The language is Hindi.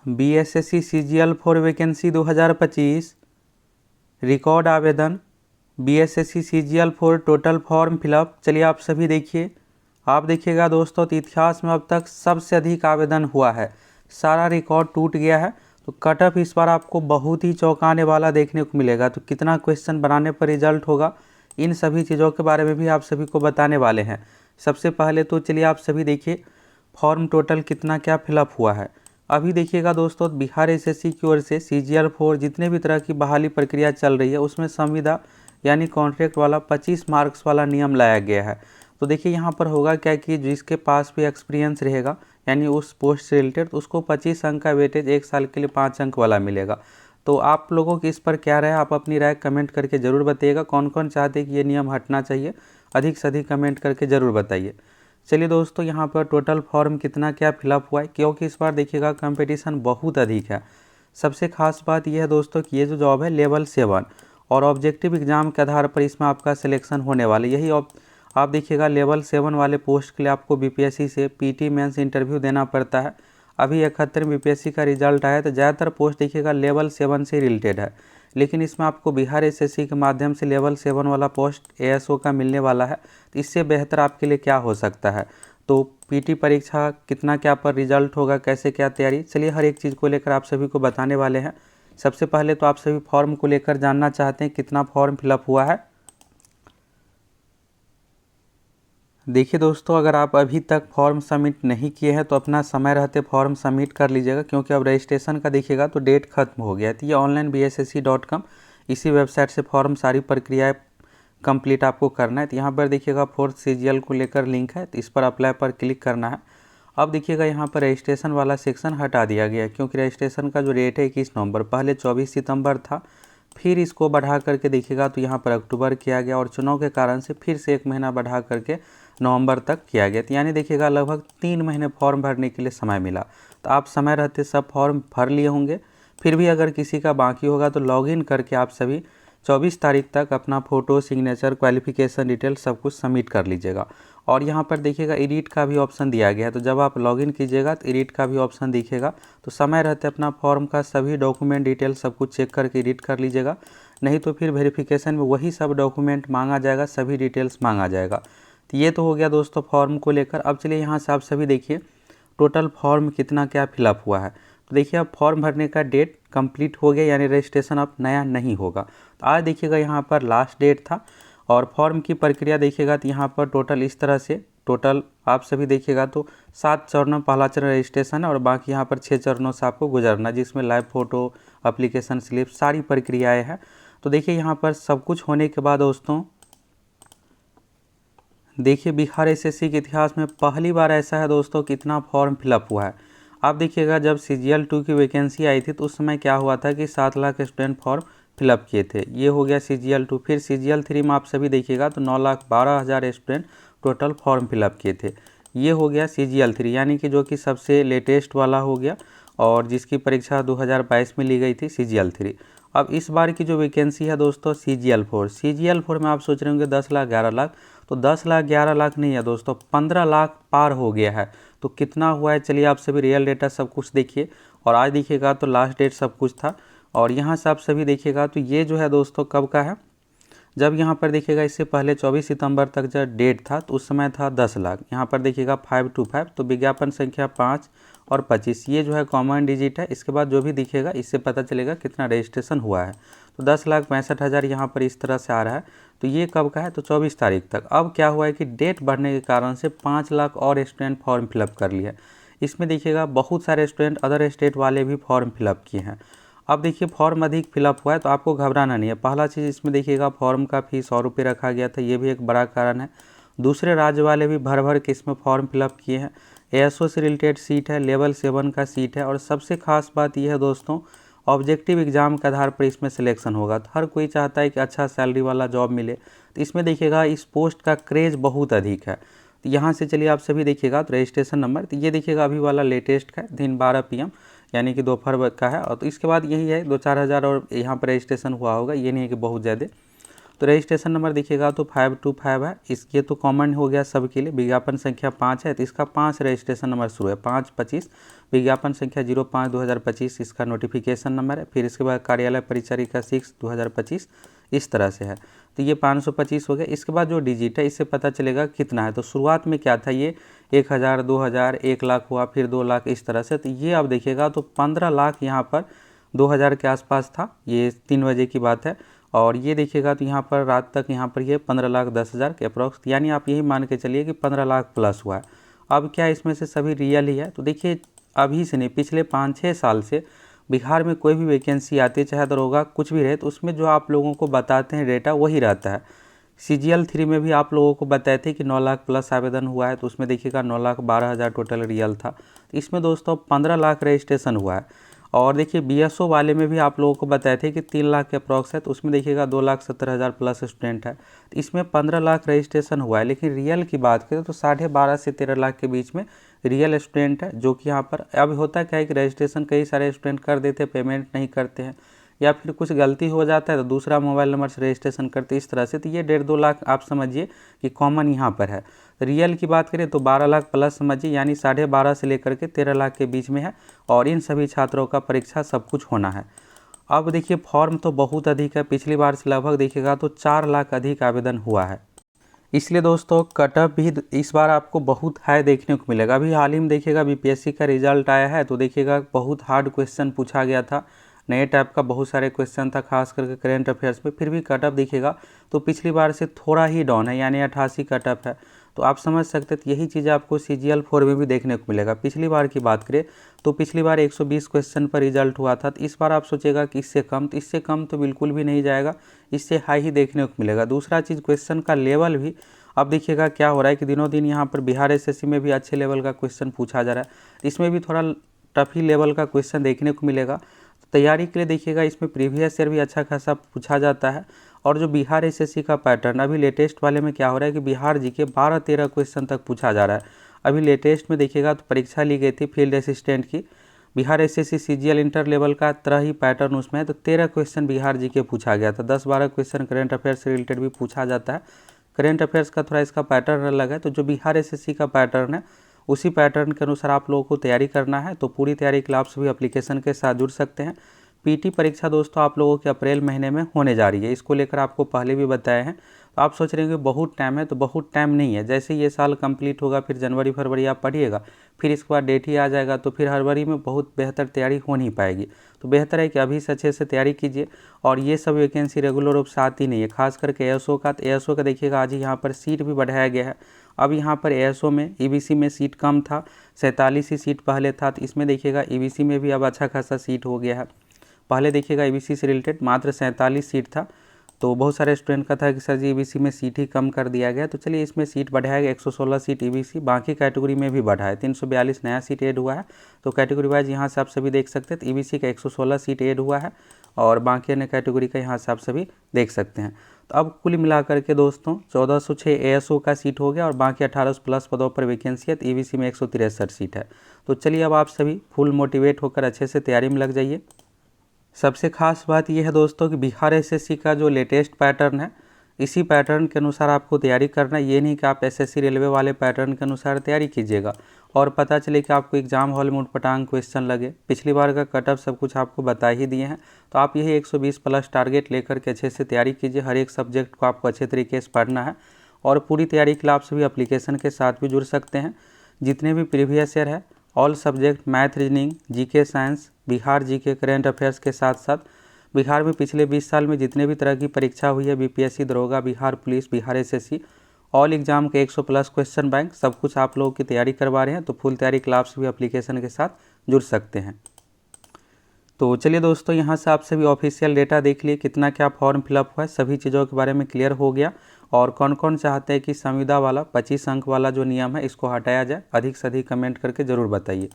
BSSC CGL four vacancy 2025 record आवेदन BSSC CGL four total form fill up. चलिए आप सभी देखिए, आप देखिएगा दोस्तों तो इतिहास में अब तक सबसे अधिक आवेदन हुआ है, सारा रिकॉर्ड टूट गया है। तो कट ऑफ इस बार आपको बहुत ही चौंकाने वाला देखने को मिलेगा। तो कितना क्वेश्चन बनाने पर रिजल्ट होगा, इन सभी चीज़ों के बारे में भी आप सभी को बताने वाले हैं। सबसे पहले तो चलिए आप सभी देखिए फॉर्म टोटल कितना क्या फिलअप हुआ है। अभी देखिएगा दोस्तों, बिहार एसएससी की ओर से सीजीएल फॉर जितने भी तरह की बहाली प्रक्रिया चल रही है उसमें संविदा यानी कॉन्ट्रैक्ट वाला 25 मार्क्स वाला नियम लाया गया है। तो देखिए यहाँ पर होगा क्या कि जिसके पास भी एक्सपीरियंस रहेगा यानी उस पोस्ट से रिलेटेड, तो उसको 25 अंक का वेटेज 1 साल के लिए 5 अंक वाला मिलेगा। तो आप लोगों की इस पर क्या राय है, आप अपनी राय कमेंट करके ज़रूर बताइएगा। कौन कौन चाहते हैं कि ये नियम हटना चाहिए, अधिक से अधिक कमेंट करके ज़रूर बताइए। चलिए दोस्तों, यहाँ पर टोटल फॉर्म कितना क्या फिलअप हुआ है, क्योंकि इस बार देखिएगा कंपटीशन बहुत अधिक है। सबसे खास बात यह है दोस्तों कि ये जो जॉब है लेवल 7 और ऑब्जेक्टिव एग्जाम के आधार पर इसमें आपका सिलेक्शन होने वाला है। यही आप देखिएगा लेवल 7 वाले पोस्ट के लिए आपको बीपीएससी से पीटी मेंस इंटरव्यू देना पड़ता है। अभी 71 बीपीएससी का रिजल्ट आया तो ज़्यादातर पोस्ट देखिएगा लेवल 7 से रिलेटेड है, लेकिन इसमें आपको बिहार एसएससी के माध्यम से लेवल 7 वाला पोस्ट एएसओ का मिलने वाला है। तो इससे बेहतर आपके लिए क्या हो सकता है। तो पीटी परीक्षा कितना क्या पर रिजल्ट होगा, कैसे क्या तैयारी, चलिए हर एक चीज़ को लेकर आप सभी को बताने वाले हैं। सबसे पहले तो आप सभी फॉर्म को लेकर जानना चाहते हैं कितना फॉर्म फिलअप हुआ है। देखिए दोस्तों, अगर आप अभी तक फॉर्म सबमिट नहीं किए हैं तो अपना समय रहते फॉर्म सबमिट कर लीजिएगा, क्योंकि अब रजिस्ट्रेशन का देखिएगा तो डेट खत्म हो गया है। तो ये ऑनलाइन bssc.com इसी वेबसाइट से फॉर्म सारी प्रक्रियाएं कंप्लीट आपको करना है। तो यहाँ पर देखिएगा 4th सीजीएल को लेकर लिंक है, तो इस पर अप्लाई पर क्लिक करना है। अब देखिएगा यहाँ पर रजिस्ट्रेशन वाला सेक्शन हटा दिया गया है, क्योंकि रजिस्ट्रेशन का जो डेट है 21 नवंबर, पहले 24 सितंबर था, फिर इसको बढ़ा करके देखिएगा तो यहाँ पर अक्टूबर किया गया और चुनाव के कारण से फिर से 1 महीना बढ़ा करके नवंबर तक किया गया। तो यानी देखिएगा लगभग 3 महीने फॉर्म भरने के लिए समय मिला। तो आप समय रहते सब फॉर्म भर लिए होंगे, फिर भी अगर किसी का बाकी होगा तो लॉगिन करके आप सभी 24 तारीख तक अपना फ़ोटो, सिग्नेचर, क्वालिफिकेशन डिटेल सब कुछ सबमिट कर लीजिएगा। और यहाँ पर देखिएगा एडिट का भी ऑप्शन दिया गया है, तो जब आप लॉगिन कीजिएगा तो एडिट का भी ऑप्शन दिखेगा। तो समय रहते अपना फॉर्म का सभी डॉक्यूमेंट डिटेल सब कुछ चेक करके एडिट कर लीजिएगा, नहीं तो फिर वेरिफिकेशन में वही सब डॉक्यूमेंट मांगा जाएगा, सभी डिटेल्स मांगा जाएगा। तो ये तो हो गया दोस्तों फॉर्म को लेकर। अब चलिए यहाँ से आप सभी देखिए टोटल फॉर्म कितना क्या फिलअप हुआ है। तो देखिए अब फॉर्म भरने का डेट कंप्लीट हो गया, यानी रजिस्ट्रेशन अब नया नहीं होगा। तो आज देखिएगा यहाँ पर लास्ट डेट था और फॉर्म की प्रक्रिया देखिएगा तो यहाँ पर टोटल इस तरह से टोटल आप सभी देखिएगा तो 7 चरणों, पहला चरण रजिस्ट्रेशन है और बाकी यहाँ पर 6 चरणों से आपको गुजरना, जिसमें लाइव फ़ोटो, एप्लीकेशन स्लिप, सारी प्रक्रियाएँ हैं। तो देखिए यहाँ पर सब कुछ होने के बाद दोस्तों देखिए बिहार एसएससी के इतिहास में पहली बार ऐसा है दोस्तों कितना फॉर्म फिलअप हुआ है। आप देखिएगा जब सीजीएल 2 की वैकेंसी आई थी तो उस समय क्या हुआ था कि 7 लाख स्टूडेंट फॉर्म फिलअप किए थे, ये हो गया सीजीएल 2। फिर सीजीएल 3 में आप सभी देखिएगा तो 9,12,000 स्टूडेंट टोटल फॉर्म फिलअप किए थे, ये हो गया सीजीएल 3, यानी कि जो कि सबसे लेटेस्ट वाला हो गया और जिसकी परीक्षा 2022 में ली गई थी सीजीएल 3। अब इस बार की जो वैकेंसी है दोस्तों सीजीएल 4 में आप सोच रहे होंगे 10 लाख 11 लाख, तो 10 लाख 11 लाख नहीं है दोस्तों, 15 लाख पार हो गया है। तो कितना हुआ है, चलिए आप सभी रियल डेटा सब कुछ देखिए। और आज देखिएगा तो लास्ट डेट सब कुछ था, और यहाँ से आप सभी देखिएगा तो ये जो है दोस्तों कब का है, जब यहाँ पर देखिएगा इससे पहले 24 सितंबर तक जब डेट था तो उस समय था 10 लाख। यहाँ पर देखिएगा 525, तो विज्ञापन संख्या 5 और 25 ये जो है कॉमन डिजिट है। इसके बाद जो भी दिखेगा इससे पता चलेगा कितना रजिस्ट्रेशन हुआ है। तो 10,65,000 यहाँ पर इस तरह से आ रहा है। तो ये कब का है, तो 24 तारीख तक। अब क्या हुआ है कि डेट बढ़ने के कारण से 5 लाख और स्टूडेंट फॉर्म फिलअप कर लिए। इसमें देखिएगा बहुत सारे स्टूडेंट अदर स्टेट वाले भी फॉर्म फिलअप किए हैं। अब देखिए फॉर्म अधिक फिलअप हुआ है तो आपको घबराना नहीं है। पहला चीज़ इसमें देखिएगा फॉर्म का फीस 100 रुपये रखा गया था, ये भी एक बड़ा कारण है। दूसरे राज्य वाले भी भर भर के इसमें फॉर्म फिलअप किए हैं। एएसओ से रिलेटेड सीट है, लेवल 7 का सीट है, और सबसे खास बात यह है दोस्तों ऑब्जेक्टिव एग्जाम के आधार पर इसमें सिलेक्शन होगा। तो हर कोई चाहता है कि अच्छा सैलरी वाला जॉब मिले, तो इसमें देखिएगा इस पोस्ट का क्रेज़ बहुत अधिक है। तो यहाँ से चलिए आप सभी देखिएगा तो रजिस्ट्रेशन नंबर, तो ये देखिएगा अभी वाला लेटेस्ट का दिन 12 PM यानी कि दोपहर का है। और तो इसके बाद यही है 2-4 हज़ार और यहाँ पर रजिस्ट्रेशन हुआ होगा, ये नहीं है कि बहुत ज़्यादा। तो रजिस्ट्रेशन नंबर देखिएगा तो 525 है, ये तो कॉमन हो गया सबके लिए। विज्ञापन संख्या 5 है तो इसका 5 रजिस्ट्रेशन नंबर शुरू है, 525। विज्ञापन संख्या 05/2025 इसका नोटिफिकेशन नंबर है। फिर इसके बाद कार्यालय परिचारिका 6/2025 इस तरह से है। तो ये 525 हो गया। इसके बाद जो डिजिट है इससे पता चलेगा कितना है। तो शुरुआत में क्या था, ये 1000, 2000, 1 लाख हुआ, फिर 2 लाख इस तरह से। तो ये आप देखिएगा तो 15 लाख यहाँ पर 2000 के आसपास था, ये 3 बजे की बात है। और ये देखिएगा तो यहाँ पर रात तक यहाँ पर ये 15,10,000 के अप्रॉक्स, यानी आप यही मान के चलिए कि 15 लाख प्लस हुआ है। अब क्या इसमें से सभी रियल ही है? तो देखिए अभी से नहीं, पिछले 5-6 साल से बिहार में कोई भी वैकेंसी आती है, चाहे दरोगा कुछ भी रहे, तो उसमें जो आप लोगों को बताते हैं डेटा वही रहता है। CGL 3 में भी आप लोगों को बताए थे कि 9 लाख प्लस आवेदन हुआ है, तो उसमें देखिएगा 9,12,000 टोटल रियल था। इसमें दोस्तों 15 लाख रजिस्ट्रेशन हुआ है। और देखिए BSO वाले में भी आप लोगों को बताए थे कि 3 लाख के अप्रॉक्स है, तो उसमें देखिएगा 2,70,000 प्लस स्टूडेंट है। तो इसमें 15 लाख रजिस्ट्रेशन हुआ है। लेकिन रियल की बात करें तो 12.5 से 13 लाख के बीच में रियल स्टूडेंट है, जो कि यहाँ पर अब होता क्या है कि रजिस्ट्रेशन कई सारे स्टूडेंट कर देते हैं, पेमेंट नहीं करते हैं, या फिर कुछ गलती हो जाता है तो दूसरा मोबाइल नंबर से रजिस्ट्रेशन करते इस तरह से। तो ये 1.5-2 लाख आप समझिए कि कॉमन यहाँ पर है। रियल की बात करें तो 12 लाख प्लस समझिए, यानी 12.5 से लेकर के 13 लाख के बीच में है। और इन सभी छात्रों का परीक्षा सब कुछ होना है। अब देखिए फॉर्म तो बहुत अधिक है, पिछली बार से लगभग देखिएगा तो 4 लाख अधिक आवेदन हुआ है। इसलिए दोस्तों कट ऑफ भी इस बार आपको बहुत हाई देखने को मिलेगा। अभी हाल ही में देखिएगा BPSC का रिजल्ट आया है, तो देखिएगा बहुत हार्ड क्वेश्चन पूछा गया था, नए टाइप का बहुत सारे क्वेश्चन था, खास करके करेंट अफेयर्स में। फिर भी कट ऑफ देखिएगा तो पिछली बार से थोड़ा ही डाउन है, यानी 88 कट ऑफ है। तो आप समझ सकते हैं यही चीज़ आपको CGL 4 में भी देखने को मिलेगा। पिछली बार की बात करें तो पिछली बार 120 क्वेश्चन पर रिजल्ट हुआ था, तो इस बार आप सोचेगा कि इससे कम, तो इससे कम तो बिल्कुल भी नहीं जाएगा, इससे हाई ही देखने को मिलेगा। दूसरा चीज़ क्वेश्चन का लेवल भी अब देखिएगा क्या हो रहा है कि दिनों दिन यहाँ पर बिहार SSC में भी अच्छे लेवल का क्वेश्चन पूछा जा रहा है, इसमें भी थोड़ा टफ ही लेवल का क्वेश्चन देखने को मिलेगा। तो तैयारी के लिए देखिएगा इसमें प्रीवियस ईयर भी अच्छा खासा पूछा जाता है। और जो बिहार SSC का पैटर्न अभी लेटेस्ट वाले में क्या हो रहा है कि बिहार GK 12-13 क्वेश्चन तक पूछा जा रहा है। अभी लेटेस्ट में देखिएगा तो परीक्षा ली गई थी फील्ड असिस्टेंट की, Bihar SSC CGL inter level का तरह ही पैटर्न उसमें है। तो 13 क्वेश्चन बिहार GK पूछा गया था, 10-12 क्वेश्चन करेंट अफेयर्स से रिलेटेड भी पूछा जाता है। करेंट अफेयर्स का थोड़ा इसका पैटर्न अलग है। तो जो बिहार SSC का पैटर्न है उसी पैटर्न के अनुसार आप लोगों को तैयारी करना है। तो पूरी तैयारी के लिए आप सभी एप्लीकेशन के साथ जुड़ सकते हैं। PT परीक्षा दोस्तों आप लोगों की अप्रैल महीने में होने जा रही है, इसको लेकर आपको पहले भी बताए हैं। तो आप सोच रहे हैं कि बहुत टाइम है, तो बहुत टाइम नहीं है। जैसे ये साल कंप्लीट होगा फिर जनवरी फरवरी आप पढ़िएगा, फिर इसके बाद डेट ही आ जाएगा, तो फिर फरवरी में बहुत बेहतर तैयारी हो नहीं पाएगी। तो बेहतर है कि अभी से अच्छे से तैयारी कीजिए। और ये सब वैकेंसी रेगुलर रूप से आती नहीं है, खास करके ASO का। तो ASO का देखिएगा आज ही यहाँ पर सीट भी बढ़ाया गया है। अब यहाँ पर ASO में EBC में सीट कम था, 47 ही सीट पहले था, तो इसमें देखिएगा EBC में भी अब अच्छा खासा सीट हो गया है। पहले देखिएगा EBC से रिलेटेड मात्र 47 सीट था, तो बहुत सारे स्टूडेंट का था कि सर जी EBC में सीट ही कम कर दिया गया। तो चलिए इसमें सीट बढ़ाया गया, 116 सीट EBC, बाकी कैटेगरी में भी बढ़ा है, 342 नया सीट ऐड हुआ है। तो कैटेगरी वाइज यहाँ से आप सभी देख सकते हैं, तो EBC का 116 सीट ऐड हुआ है और बाकी अन्य कैटेगरी का यहाँ से आप सभी देख सकते हैं। तो अब कुल मिलाकर के दोस्तों 1406 ASO का सीट हो गया और बाकी 1800 प्लस पदों पर वैकेंसी है। तो EBC में 163 सीट है। तो चलिए अब आप सभी फुल मोटिवेट होकर अच्छे से तैयारी में लग जाइए। सबसे खास बात यह है दोस्तों कि बिहार SSC का जो लेटेस्ट पैटर्न है, इसी पैटर्न के अनुसार आपको तैयारी करना है। ये नहीं कि आप SSC रेलवे वाले पैटर्न के अनुसार तैयारी कीजिएगा और पता चले कि आपको एग्जाम हॉल में उटपटांग क्वेश्चन लगे। पिछली बार का कट ऑफ सब कुछ आपको बता ही दिए हैं। तो आप यही 120 प्लस टारगेट लेकर के अच्छे से तैयारी कीजिए। हर एक सब्जेक्ट को आपको अच्छे तरीके से पढ़ना है और पूरी तैयारी के लिए आप सभी एप्लीकेशन के साथ भी जुड़ सकते हैं। जितने भी प्रीवियस ईयर है all subject math, reasoning, GK, science, Bihar GK, current affairs के साथ साथ बिहार में पिछले 20 साल में जितने भी तरह की परीक्षा हुई है, BPSC, दरोगा, Bihar police, Bihar SSC, all exam के 100 प्लस क्वेश्चन बैंक सब कुछ आप लोगों की तैयारी करवा रहे हैं। तो फुल तैयारी क्लास भी एप्लीकेशन के साथ जुड़ सकते हैं। तो चलिए दोस्तों यहाँ से आप सभी ऑफिशियल डेटा देख लिए, कितना क्या फॉर्म फिलअप हुआ है, सभी चीज़ों के बारे में क्लियर हो गया। और कौन कौन चाहते हैं कि संविदा वाला 25 अंक वाला जो नियम है इसको हटाया जाए, अधिक से अधिक कमेंट करके ज़रूर बताइए।